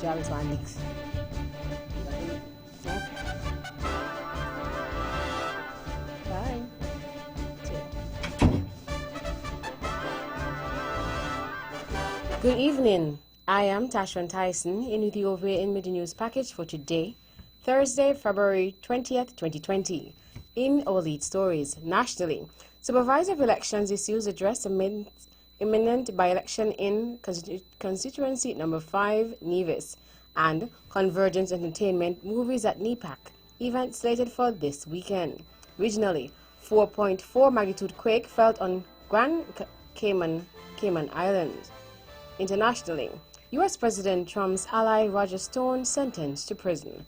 Jarvis Van Leaks. Bye. Good evening. I am Tashwan Tyson in with you over in the news package for today, Thursday, February 20th, 2020. In our lead stories, nationally, Supervisor of Elections issues address imminent by-election in constituency number 5, Nevis, and Convergence Entertainment movies at NEPAC, event slated for this weekend. Regionally, 4.4 magnitude quake felt on Grand Cayman Islands. Internationally, U.S. President Trump's ally Roger Stone sentenced to prison.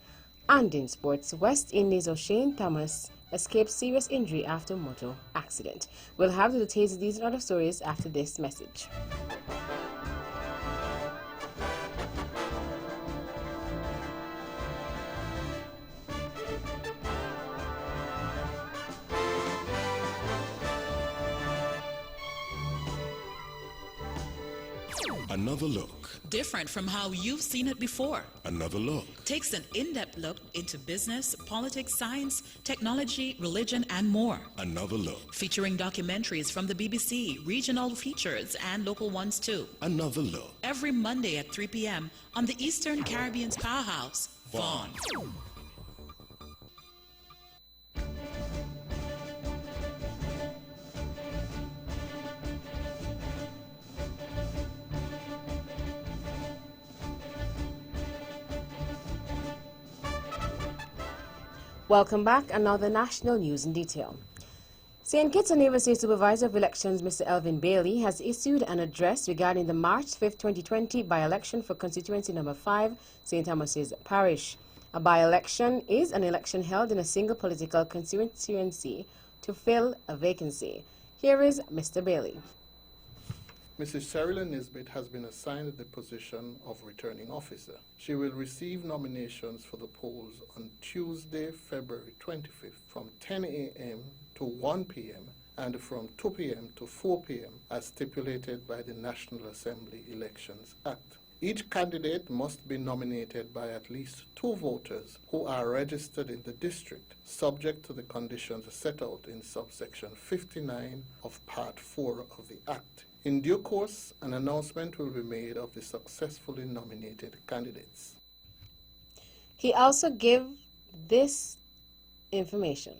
And in sports, West Indies' O'Shane Thomas escaped serious injury after motor accident. We'll have the details of these and other stories after this message. Another look. Different from how you've seen it before. Another look. Takes an in-depth look into business, politics, science, technology, religion, and more. Another look. Featuring documentaries from the BBC, regional features, and local ones too. Another look. Every Monday at 3 p.m. on the Eastern Caribbean's powerhouse, Vaughan. Welcome back. Another national news in detail. St. Kitts and Nevis State Supervisor of Elections, Mr. Elvin Bailey, has issued an address regarding the March 5, 2020 by-election for constituency number 5, St. Thomas's Parish. A by-election is an election held in a single political constituency to fill a vacancy. Here is Mr. Bailey. Mrs. Sherilyn Nisbet has been assigned the position of returning officer. She will receive nominations for the polls on Tuesday, February 25th from 10 a.m. to 1 p.m. and from 2 p.m. to 4 p.m. as stipulated by the National Assembly Elections Act. Each candidate must be nominated by at least 2 voters who are registered in the district, subject to the conditions set out in subsection 59 of Part 4 of the Act. In due course, an announcement will be made of the successfully nominated candidates. He also gave this information.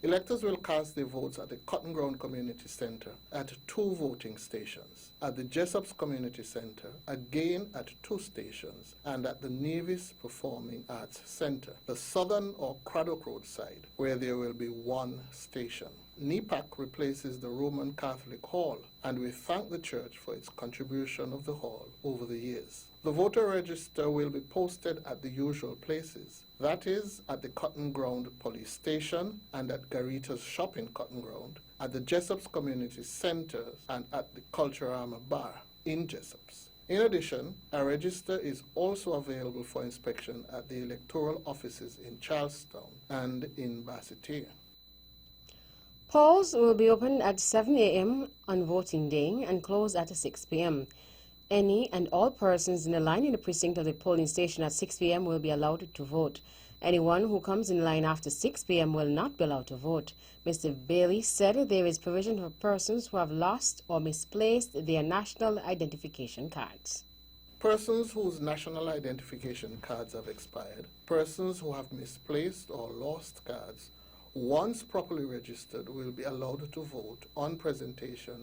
Electors will cast their votes at the Cotton Ground Community Center at 2 voting stations, at the Jessops Community Center, again at 2 stations, and at the Nevis Performing Arts Center, the southern or Craddock Road side, where there will be 1 station. NEPAC replaces the Roman Catholic Hall, and we thank the church for its contribution of the hall over the years. The voter register will be posted at the usual places, that is, at the Cotton Ground Police Station and at Garita's Shop in Cotton Ground, at the Jessops Community Center and at the Culturama Bar in Jessops. In addition, a register is also available for inspection at the electoral offices in Charlestown and in Basseterre. Polls will be open at 7 a.m. on voting day and close at 6 p.m. Any and all persons in the line in the precinct of the polling station at 6 p.m. will be allowed to vote. Anyone who comes in line after 6 p.m. will not be allowed to vote. Mr. Bailey said there is provision for persons who have lost or misplaced their national identification cards. Persons whose national identification cards have expired, persons who have misplaced or lost cards, once properly registered, will be allowed to vote on presentation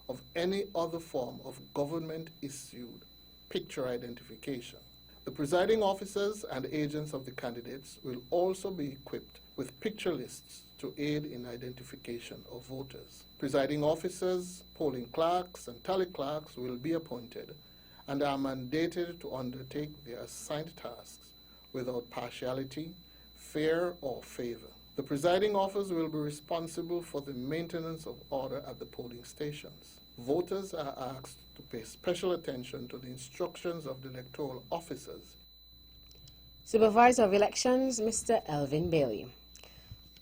of any other form of government-issued picture identification. The presiding officers and agents of the candidates will also be equipped with picture lists to aid in identification of voters. Presiding officers, polling clerks, and tally clerks will be appointed and are mandated to undertake their assigned tasks without partiality, fear, or favor. The presiding officers will be responsible for the maintenance of order at the polling stations. Voters are asked to pay special attention to the instructions of the electoral officers. Supervisor of Elections, Mr. Elvin Bailey.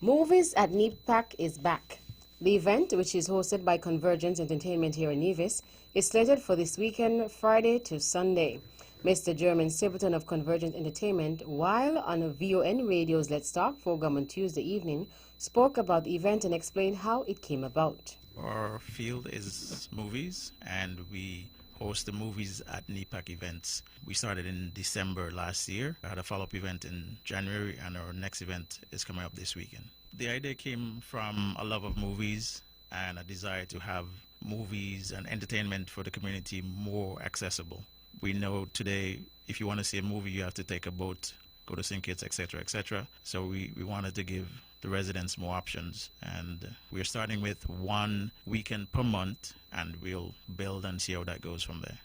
Movies at NEPAC is back. The event, which is hosted by Convergence Entertainment here in Nevis, is slated for this weekend, Friday to Sunday. Mr. Jermaine Stapleton of Convergent Entertainment, while on VON Radio's Let's Talk program on Tuesday evening, spoke about the event and explained how it came about. Our field is movies, and we host the movies at NEPAC events. We started in December last year. I had a follow-up event in January, and our next event is coming up this weekend. The idea came from a love of movies and a desire to have movies and entertainment for the community more accessible. We know today, if you want to see a movie, you have to take a boat, go to St. Kitts, etc., etc. So we wanted to give the residents more options, and we're starting with one weekend per month, and we'll build and see how that goes from there.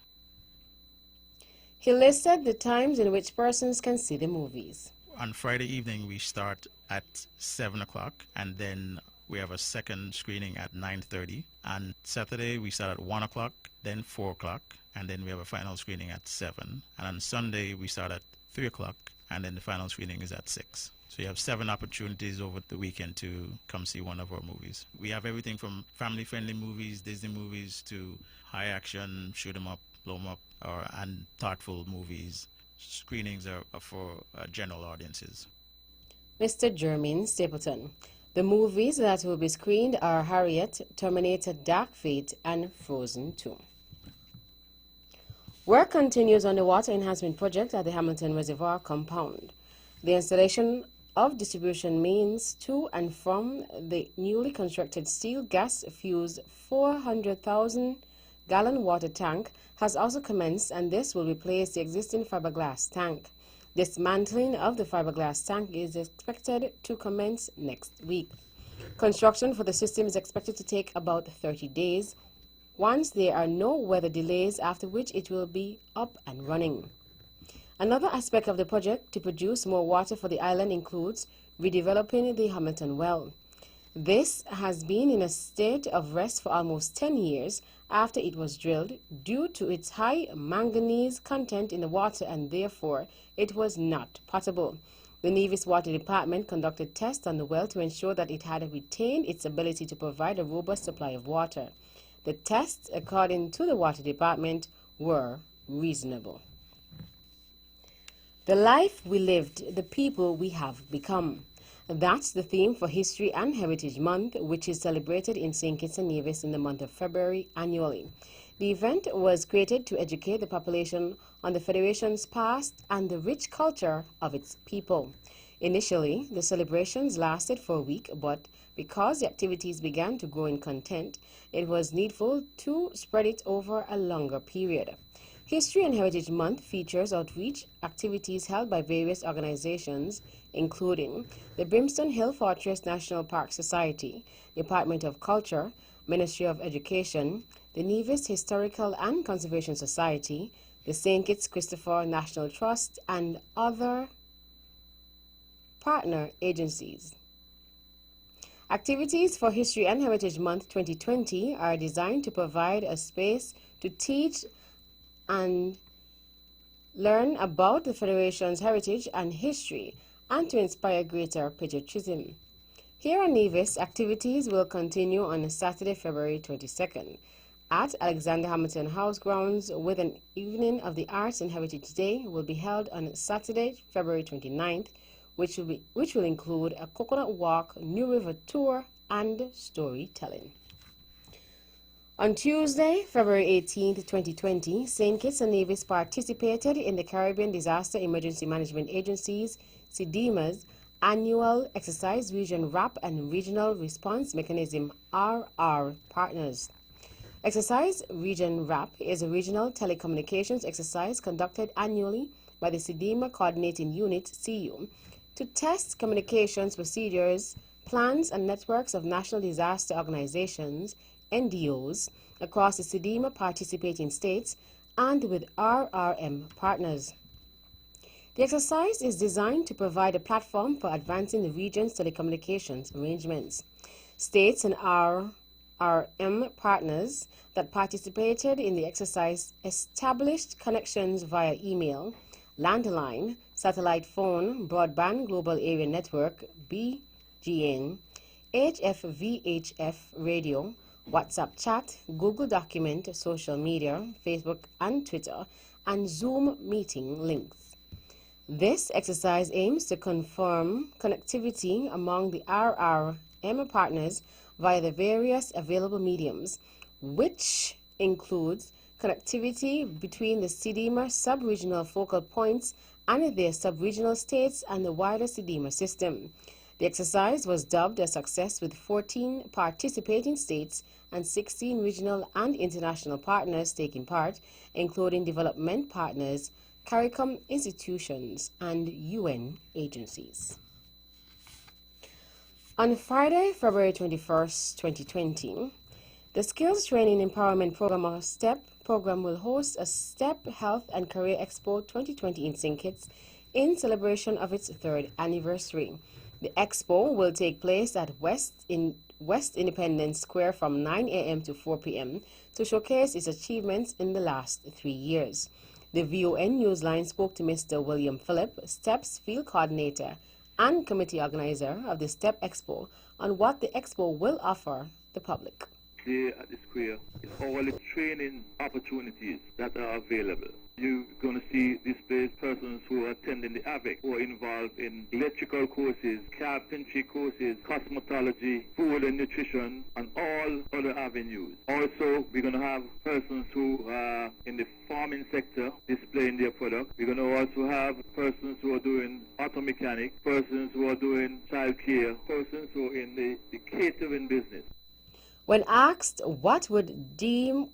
He listed the times in which persons can see the movies. On Friday evening, we start at 7 o'clock, and then we have a second screening at 9:30. On Saturday, we start at 1 o'clock, then 4 o'clock, and then we have a final screening at 7. And on Sunday, we start at 3 o'clock, and then the final screening is at 6. So you have 7 opportunities over the weekend to come see one of our movies. We have everything from family-friendly movies, Disney movies, to high action, shoot 'em up, blow 'em up, and thoughtful movies. Screenings are for general audiences. Mr. Jermaine Stapleton. The movies that will be screened are Harriet, Terminator Dark Fate, and Frozen 2. Work continues on the water enhancement project at the Hamilton Reservoir compound. The installation of distribution mains to and from the newly constructed steel gas-fused 400,000-gallon water tank has also commenced, and this will replace the existing fiberglass tank. Dismantling of the fiberglass tank is expected to commence next week. Construction for the system is expected to take about 30 days, once there are no weather delays, after which it will be up and running. Another aspect of the project to produce more water for the island includes redeveloping the Hamilton Well. This has been in a state of rest for almost 10 years after it was drilled due to its high manganese content in the water, and therefore it was not potable. The Nevis Water Department conducted tests on the well to ensure that it had retained its ability to provide a robust supply of water. The tests, according to the Water Department, were reasonable. The life we lived, the people we have become. That's the theme for History and Heritage Month, which is celebrated in St. Kitts and Nevis in the month of February annually. The event was created to educate the population on the Federation's past and the rich culture of its people. Initially, the celebrations lasted for a week, but because the activities began to grow in content, it was needful to spread it over a longer period. History and Heritage Month features outreach activities held by various organizations, including the Brimstone Hill Fortress National Park Society, Department of Culture, Ministry of Education, the Nevis Historical and Conservation Society, the St. Kitts Christopher National Trust, and other partner agencies. Activities for History and Heritage Month 2020 are designed to provide a space to teach and learn about the Federation's heritage and history, and to inspire greater patriotism. Here on Nevis, activities will continue on Saturday, February 22nd at Alexander Hamilton House grounds, with an Evening of the Arts and Heritage Day will be held on Saturday, February 29th, which will include a coconut walk, New River tour, and storytelling. On Tuesday, February 18, 2020, St. Kitts and Nevis participated in the Caribbean Disaster Emergency Management Agency's, CDEMA's, annual exercise Region RAP and Regional Response Mechanism RR Partners. Exercise Region RAP is a regional telecommunications exercise conducted annually by the CDEMA Coordinating Unit, CU, to test communications procedures, plans, and networks of national disaster organizations, NDOs, across the CDEMA participating states and with RRM partners. The exercise is designed to provide a platform for advancing the region's telecommunications arrangements. States and RRM partners that participated in the exercise established connections via email, landline, satellite phone, broadband global area network, BGN, HF-VHF radio, WhatsApp chat, Google document, social media, Facebook and Twitter, and Zoom meeting links. This exercise aims to confirm connectivity among the RRM partners via the various available mediums, which includes connectivity between the CDMA sub-regional focal points and their sub-regional states and the wider CDMA system. The exercise was dubbed a success with 14 participating states and 16 regional and international partners taking part, including development partners, CARICOM institutions, and UN agencies. On Friday, February 21st, 2020, the Skills Training Empowerment Program, or STEP program, will host a STEP Health and Career Expo 2020 in St. Kitts in celebration of its third anniversary. The expo will take place at West Independence Square from 9 a.m. to 4 p.m. to showcase its achievements in the last 3 years. The VON Newsline spoke to Mr. William Phillip, STEP's field coordinator and committee organizer of the STEP Expo, on what the expo will offer the public. Here at the square is all the training opportunities that are available. You're going to see displaced persons who are attending the AVIC, who are involved in electrical courses, carpentry courses, cosmetology, food and nutrition, and all other avenues. Also, we're going to have persons who are in the farming sector displaying their product. We're going to also have persons who are doing auto mechanic, persons who are doing child care, persons who are in the catering business. When asked what would deem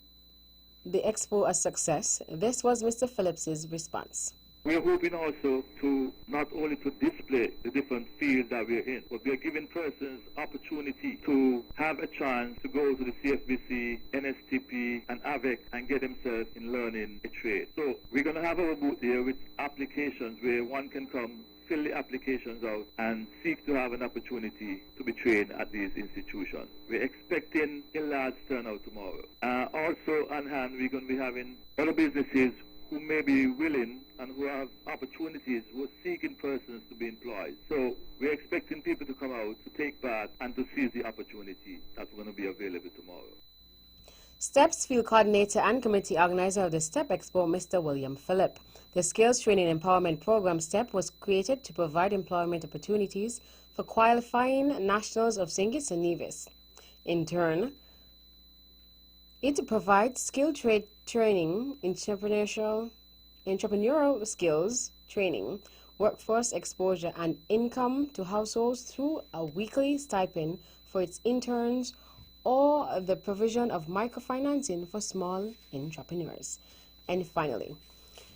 the expo a success, this was Mr. Phillips's response. We are hoping also to not only to display the different fields that we are in, but we are giving persons opportunity to have a chance to go to the CFBC, NSTP, and AVEC and get themselves in learning a trade. So we're going to have our booth there with applications where one can come, fill the applications out, and seek to have an opportunity to be trained at these institutions. We're expecting a large turnout tomorrow. Also on hand, we're going to be having other businesses who may be willing and who have opportunities, who are seeking persons to be employed. So we're expecting people to come out to take part and to seize the opportunity that's going to be available tomorrow. STEP's field coordinator and committee organizer of the STEP Expo, Mr. William Phillip. The Skills Training Empowerment Program STEP was created to provide employment opportunities for qualifying nationals of St. Kitts and Nevis. In turn, it provides skill trade training, entrepreneurial skills training, workforce exposure, and income to households through a weekly stipend for its interns or the provision of microfinancing for small entrepreneurs. And finally,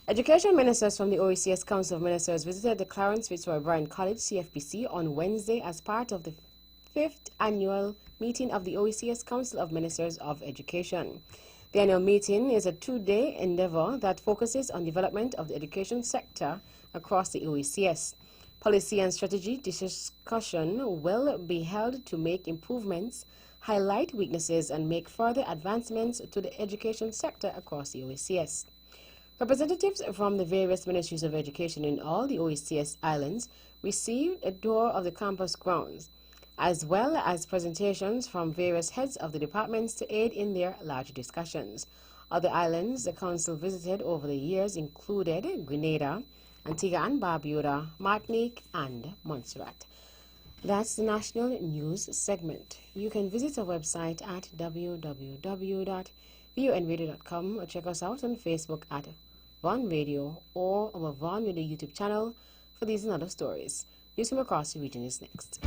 education ministers from the OECS Council of Ministers visited the Clarence Fitzroy Bryan College, CFPC, on Wednesday as part of the 5th annual meeting of the OECS Council of Ministers of Education. The annual meeting is a 2-day endeavor that focuses on development of the education sector across the OECS. Policy and strategy discussion will be held to make improvements, highlight weaknesses, and make further advancements to the education sector across the OECS. Representatives from the various ministries of education in all the OECS islands received a tour of the campus grounds, as well as presentations from various heads of the departments to aid in their larger discussions. Other islands the Council visited over the years included Grenada, Antigua and Barbuda, Martinique, and Montserrat. That's the national news segment. You can visit our website at www.vonradio.com or check us out on Facebook at Von Radio or our Von Radio YouTube channel for these and other stories. News from across the region is next.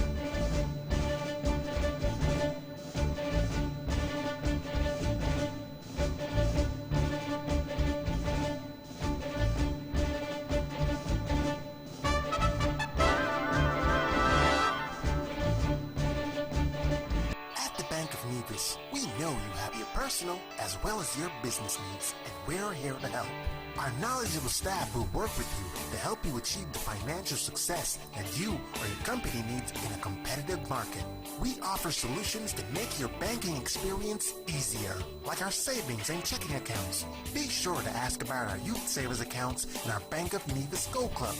We know you have your personal as well as your business needs, and we're here to help. Our knowledgeable staff will work with you to help you achieve the financial success that you or your company needs in a competitive market. We offer solutions to make your banking experience easier, like our savings and checking accounts. Be sure to ask about our youth savers accounts and our Bank of Nevis Go Club.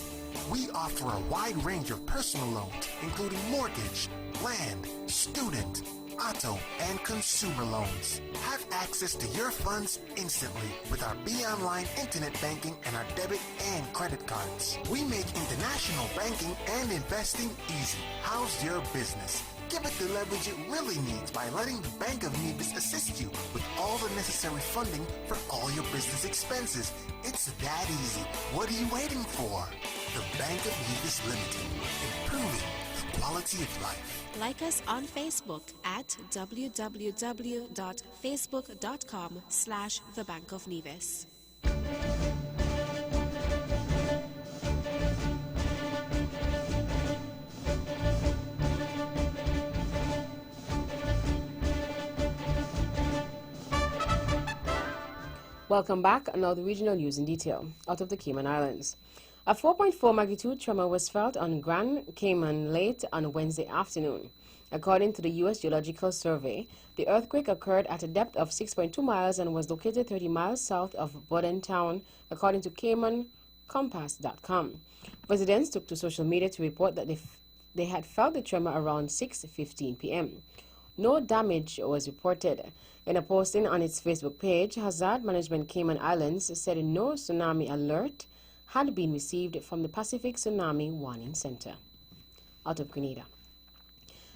We offer a wide range of personal loans, including mortgage, land, student, auto, and consumer loans. Have access to your funds instantly with our BeOnline internet banking and our debit and credit cards. We make international banking and investing easy. How's your business? Give it the leverage it really needs by letting the Bank of Nevis assist you with all the necessary funding for all your business expenses. It's that easy. What are you waiting for? The Bank of Nevis Limited, improving the quality of life. Like us on Facebook at www.facebook.com/The Bank of Nevis. Welcome back. Now the regional news in detail. Out of the Cayman Islands. A 4.4 magnitude tremor was felt on Grand Cayman late on Wednesday afternoon. According to the U.S. Geological Survey, the earthquake occurred at a depth of 6.2 miles and was located 30 miles south of Bordentown, according to CaymanCompass.com. Residents took to social media to report that they had felt the tremor around 6:15 p.m. No damage was reported. In a posting on its Facebook page, Hazard Management Cayman Islands said no tsunami alert had been received from the Pacific Tsunami Warning Center. Out of Grenada.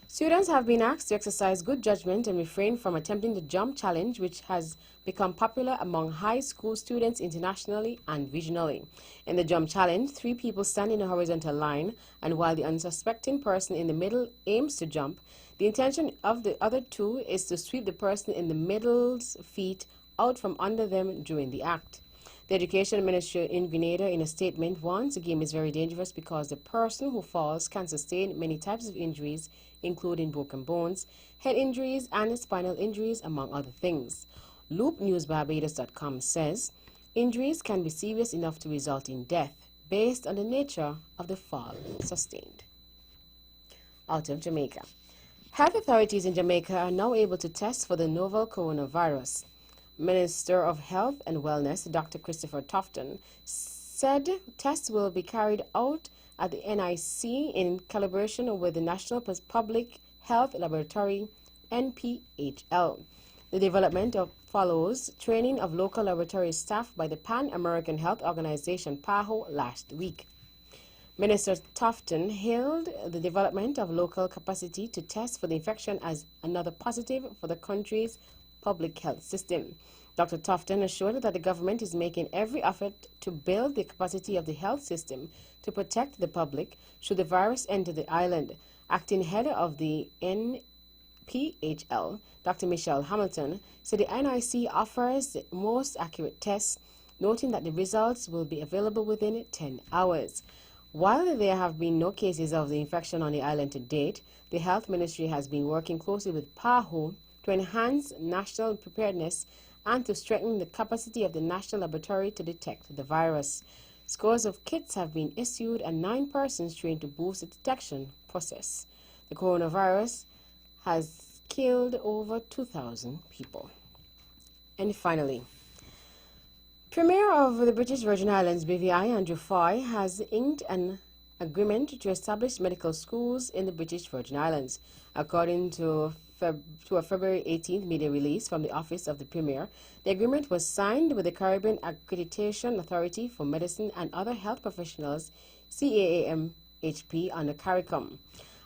Students have been asked to exercise good judgment and refrain from attempting the jump challenge, which has become popular among high school students internationally and regionally. In the jump challenge, 3 people stand in a horizontal line, and while the unsuspecting person in the middle aims to jump, the intention of the other 2 is to sweep the person in the middle's feet out from under them during the act. The Education Ministry in Grenada, in a statement, warns the game is very dangerous because the person who falls can sustain many types of injuries, including broken bones, head injuries, and spinal injuries, among other things. LoopNewsBarbados.com says injuries can be serious enough to result in death based on the nature of the fall sustained. Out of Jamaica. Health authorities in Jamaica are now able to test for the novel coronavirus. Minister of Health and Wellness, Dr. Christopher Tofton, said tests will be carried out at the NIC in collaboration with the National Public Health Laboratory, NPHL. The development follows training of local laboratory staff by the Pan American Health Organization, PAHO, last week. Minister Tofton hailed the development of local capacity to test for the infection as another positive for the country's public health system. Dr. Tofton assured that the government is making every effort to build the capacity of the health system to protect the public should the virus enter the island. Acting head of the NPHL, Dr. Michelle Hamilton, said the NIC offers the most accurate tests, noting that the results will be available within 10 hours. While there have been no cases of the infection on the island to date, the Health Ministry has been working closely with PAHO to enhance national preparedness and to strengthen the capacity of the National Laboratory to detect the virus. Scores of kits have been issued and 9 persons trained to boost the detection process. The coronavirus has killed over 2,000 people. And finally, Premier of the British Virgin Islands, BVI, Andrew Foy, has inked an agreement to establish medical schools in the British Virgin Islands. According to a February 18th media release from the Office of the Premier, the agreement was signed with the Caribbean Accreditation Authority for Medicine and Other Health Professionals, CAAMHP, under CARICOM.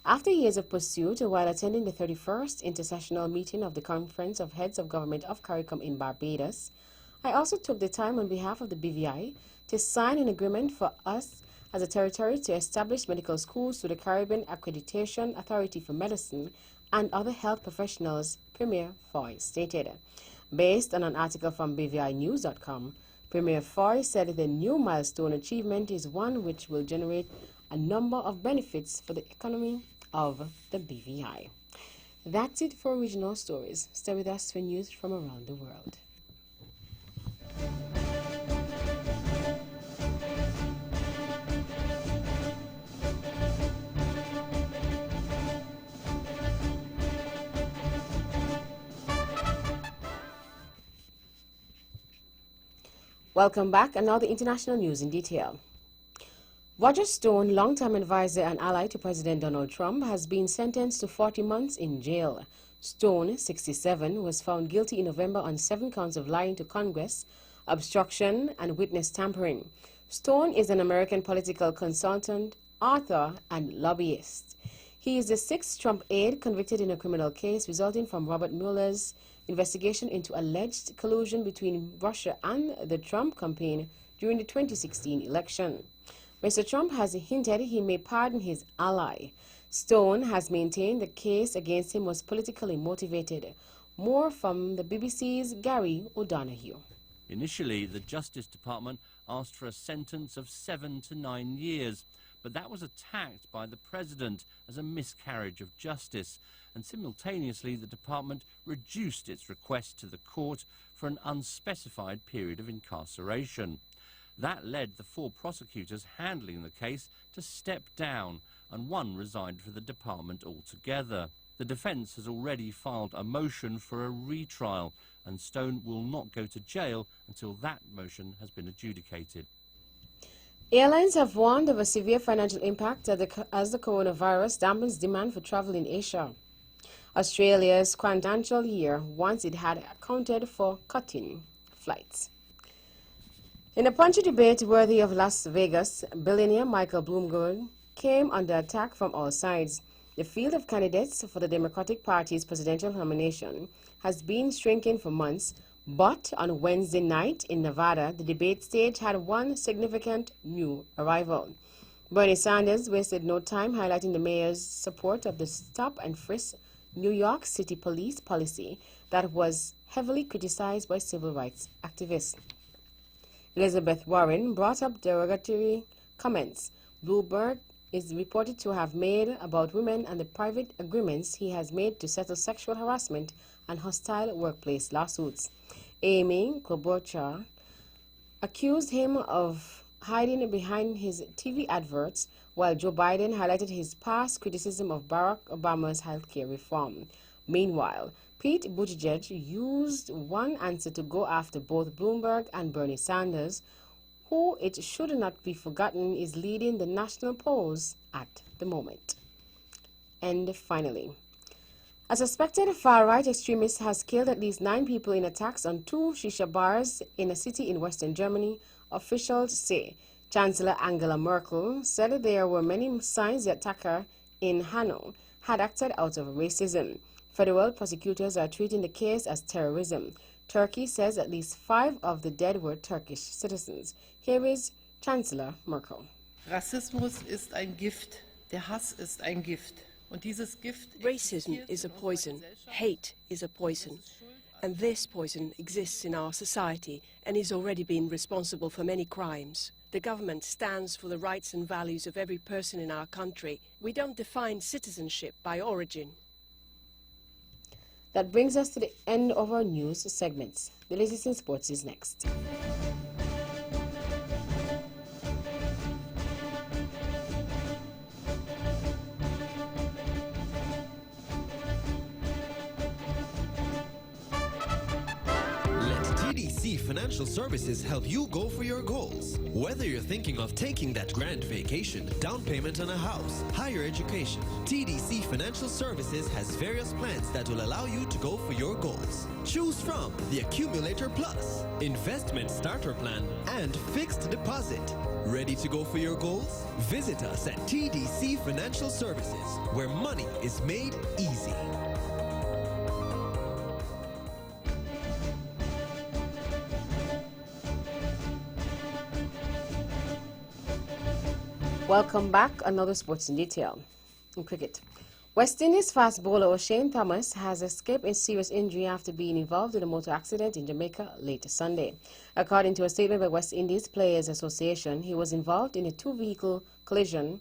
After years of pursuit, while attending the 31st intersessional meeting of the Conference of Heads of Government of CARICOM in Barbados, I also took the time on behalf of the BVI to sign an agreement for us as a territory to establish medical schools through the Caribbean Accreditation Authority for Medicine and Other Health Professionals, Premier Foy stated. Based on an article from BVInews.com, Premier Foy said the new milestone achievement is one which will generate a number of benefits for the economy of the BVI. That's it for Regional Stories. Stay with us for news from around the world. Welcome back, and now the international news in detail. Roger Stone, longtime advisor and ally to President Donald Trump, has been sentenced to 40 months in jail. Stone, 67, was found guilty in November on 7 counts of lying to Congress, obstruction, and witness tampering. Stone is an American political consultant, author, and lobbyist. He is the 6th Trump aide convicted in a criminal case resulting from Robert Mueller's investigation into alleged collusion between Russia and the Trump campaign during the 2016 election. Mr. Trump has hinted he may pardon his ally. Stone has maintained the case against him was politically motivated. More from the BBC's Gary O'Donoghue. Initially, the Justice Department asked for a sentence of 7 to 9 years, but that was attacked by the President as a miscarriage of justice, and simultaneously the department reduced its request to the court for an unspecified period of incarceration. That led the 4 prosecutors handling the case to step down, and one resigned from the department altogether. The defence has already filed a motion for a retrial, and Stone will not go to jail until that motion has been adjudicated. Airlines have warned of a severe financial impact as the coronavirus dampens demand for travel in Asia. Australia's financial year once it had accounted for cutting flights. In a punchy debate worthy of Las Vegas, billionaire Michael Bloomberg came under attack from all sides. The field of candidates for the Democratic Party's presidential nomination has been shrinking for months, but on Wednesday night in Nevada, the debate stage had one significant new arrival. Bernie Sanders wasted no time highlighting the mayor's support of the stop-and-frisk New York City police policy that was heavily criticized by civil rights activists. Elizabeth Warren brought up derogatory comments Bloomberg is reported to have made about women and the private agreements he has made to settle sexual harassment and hostile workplace lawsuits. Amy Klobuchar accused him of hiding behind his TV adverts, while Joe Biden highlighted his past criticism of Barack Obama's healthcare reform. Meanwhile, Pete Buttigieg used one answer to go after both Bloomberg and Bernie Sanders, who, it should not be forgotten, is leading the national polls at the moment. And finally, a suspected far-right extremist has killed at least 9 people in attacks on 2 shisha bars in a city in western Germany, officials say. Chancellor Angela Merkel said there were many signs the attacker in Hanau had acted out of racism. Federal prosecutors are treating the case as terrorism. Turkey says at least 5 of the dead were Turkish citizens. Here is Chancellor Merkel. Rassismus ist ein Gift. Der Hass ist ein Gift. Und dieses Gift Racism is a poison. Hate is a poison. And this poison exists in our society and is already been responsible for many crimes. The government stands for the rights and values of every person in our country. We don't define citizenship by origin. That brings us to the end of our news segments. The latest in sports is next. TDC Financial Services help you go for your goals. Whether you're thinking of taking that grand vacation, down payment on a house, higher education, TDC Financial Services has various plans that will allow you to go for your goals. Choose from the Accumulator Plus, Investment Starter Plan, and Fixed Deposit. Ready to go for your goals? Visit us at TDC Financial Services, where money is made easy. Welcome back. Another sports in detail. In cricket, West Indies fast bowler O'Shane Thomas has escaped a serious injury after being involved in a motor accident in Jamaica late Sunday. According to a statement by West Indies Players Association, he was involved in a 2-vehicle collision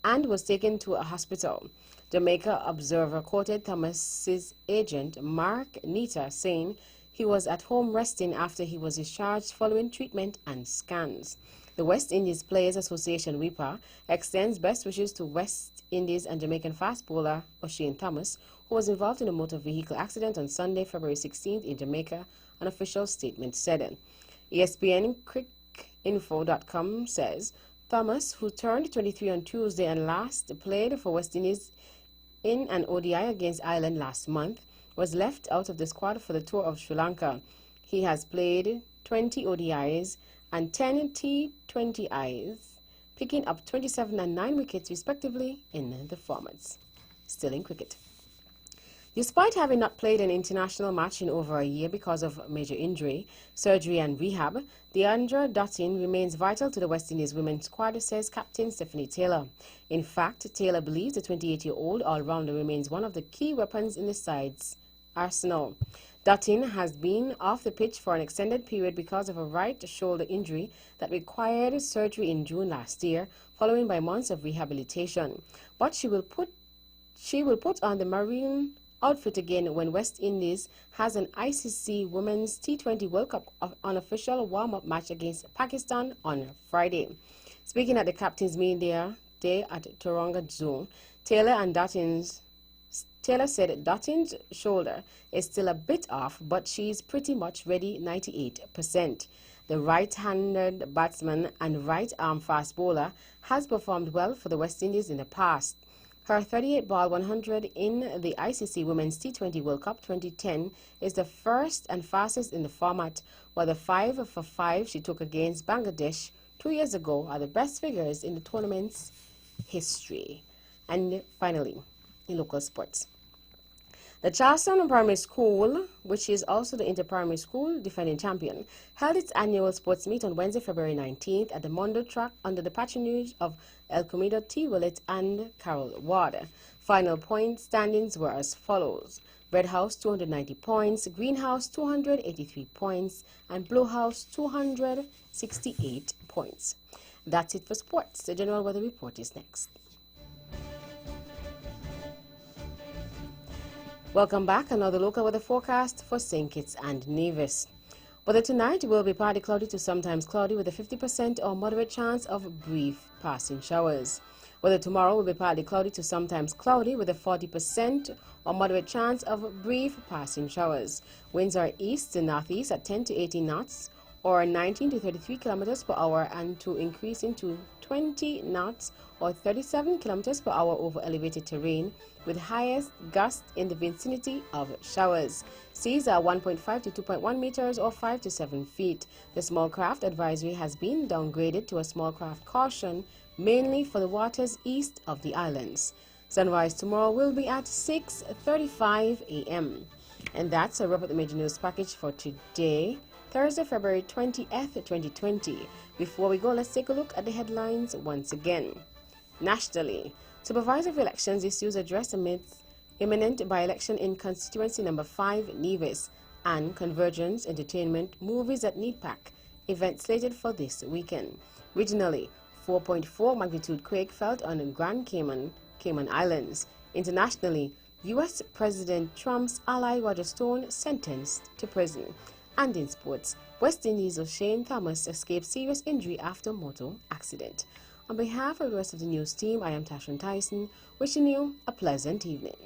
and was taken to a hospital. Jamaica Observer quoted Thomas's agent, Mark Nita, saying he was at home resting after he was discharged following treatment and scans. The West Indies Players Association, WIPA, extends best wishes to West Indies and Jamaican fast bowler O'Shane Thomas, who was involved in a motor vehicle accident on Sunday, February 16th in Jamaica, an official statement said. ESPN CricInfo.com says Thomas, who turned 23 on Tuesday and last played for West Indies in an ODI against Ireland last month, was left out of the squad for the tour of Sri Lanka. He has played 20 ODIs and 10 T20Is, picking up 27 and 9 wickets respectively in the formats. Still in cricket. Despite having not played an international match in over a year because of major injury, surgery and rehab, Deandra Dottin remains vital to the West Indies women's squad, says Captain Stephanie Taylor. In fact, Taylor believes the 28-year-old all-rounder remains one of the key weapons in the side's arsenal. Dottin has been off the pitch for an extended period because of a right shoulder injury that required surgery in June last year, following by months of rehabilitation. But she will put on the maroon outfit again when West Indies has an ICC Women's T20 World Cup unofficial warm-up match against Pakistan on Friday. Speaking at the captain's media day at Taronga Zoo, Taylor said Dottin's shoulder is still a bit off, but she's pretty much ready 98%. The right-handed batsman and right-arm fast bowler has performed well for the West Indies in the past. Her 38-ball 100 in the ICC Women's T20 World Cup 2010 is the first and fastest in the format, while the 5 for 5 she took against Bangladesh 2 years ago are the best figures in the tournament's history. And finally, in local sports. The Charleston Primary School, which is also the Inter-Primary School defending champion, held its annual sports meet on Wednesday, February 19th at the Mondo Track under the patronage of El Comido T. Willett and Carol Ward. Final point standings were as follows: Red House 290 points, Green House 283 points, and Blue House 268 points. That's it for sports. The general weather report is next. Welcome back. Another local weather forecast for St. Kitts and Nevis. Weather tonight will be partly cloudy to sometimes cloudy with a 50% or moderate chance of brief passing showers. Weather tomorrow will be partly cloudy to sometimes cloudy with a 40% or moderate chance of brief passing showers. Winds are east to northeast at 10 to 18 knots or 19 to 33 kilometers per hour, and to increasing to 20 knots or 37 kilometers per hour over elevated terrain, with highest gusts in the vicinity of showers. Seas are 1.5 to 2.1 meters or 5 to 7 feet. The small craft advisory has been downgraded to a small craft caution, mainly for the waters east of the islands. Sunrise tomorrow will be at 6:35 a.m. And that's a wrap up the major news package for today, Thursday, February 20th, 2020. Before we go, let's take a look at the headlines once again. Nationally, Supervisor of Elections issues address amidst imminent by-election in constituency number 5, Nevis, and Convergence Entertainment Movies at NEPAC, event slated for this weekend. Regionally, 4.4 magnitude quake felt on Grand Cayman Islands. Internationally, U.S. President Trump's ally Roger Stone sentenced to prison. And in sports, West Indies' Shane Thomas escaped serious injury after motor accident. On behalf of the rest of the news team, I am Tashan Tyson, wishing you a pleasant evening.